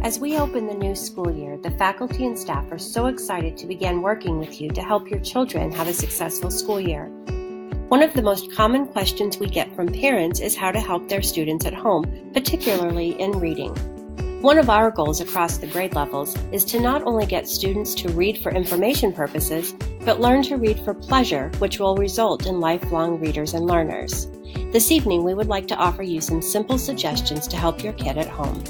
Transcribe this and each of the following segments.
As we open the new school year, the faculty and staff are so excited to begin working with you to help your children have a successful school year. One of the most common questions we get from parents is how to help their students at home, particularly in reading. One of our goals across the grade levels is to not only get students to read for information purposes, but learn to read for pleasure, which will result in lifelong readers and learners. This evening, we would like to offer you some simple suggestions to help your kid at home.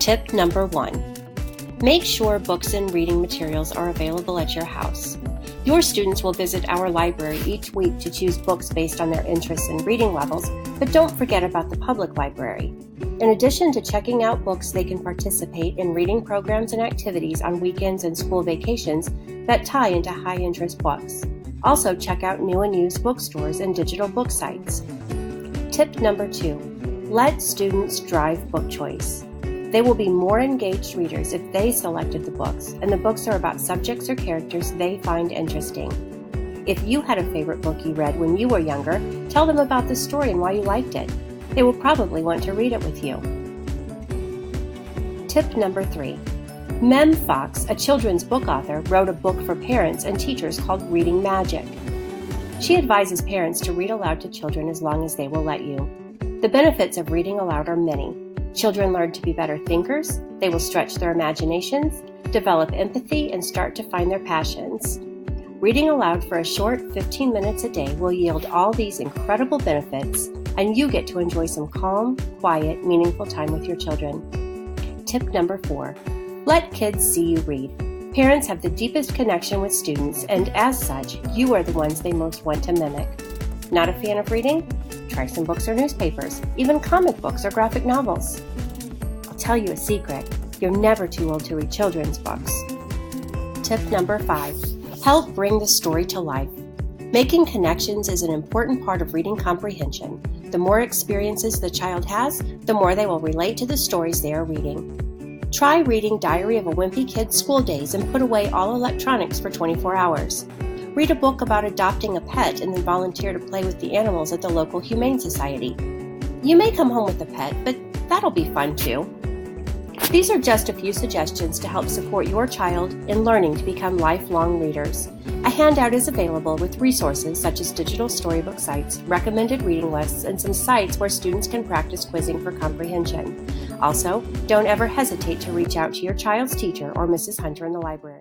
Tip number 1. Make sure books and reading materials are available at your house. Your students will visit our library each week to choose books based on their interests and reading levels, but don't forget about the public library. In addition to checking out books, they can participate in reading programs and activities on weekends and school vacations that tie into high-interest books. Also, check out new and used bookstores and digital book sites. Tip number 2. Let students drive book choice. They will be more engaged readers if they selected the books, and the books are about subjects or characters they find interesting. If you had a favorite book you read when you were younger, tell them about the story and why you liked it. They will probably want to read it with you. Tip number 3. Mem Fox, a children's book author, wrote a book for parents and teachers called Reading Magic. She advises parents to read aloud to children as long as they will let you. The benefits of reading aloud are many. Children learn to be better thinkers, they will stretch their imaginations, develop empathy, and start to find their passions. Reading aloud for a short 15 minutes a day will yield all these incredible benefits, and you get to enjoy some calm, quiet, meaningful time with your children. Tip number 4. Let kids see you read. Parents have the deepest connection with students, and as such, you are the ones they most want to mimic. Not a fan of reading? Try some books or newspapers, even comic books or graphic novels. I'll tell you a secret, you're never too old to read children's books. Tip number 5. Help bring the story to life. Making connections is an important part of reading comprehension. The more experiences the child has, the more they will relate to the stories they are reading. Try reading Diary of a Wimpy Kid's School Days and put away all electronics for 24 hours. Read a book about adopting a pet and then volunteer to play with the animals at the local Humane Society. You may come home with a pet, but that'll be fun too. These are just a few suggestions to help support your child in learning to become lifelong readers. A handout is available with resources such as digital storybook sites, recommended reading lists, and some sites where students can practice quizzing for comprehension. Also, don't ever hesitate to reach out to your child's teacher or Mrs. Hunter in the library.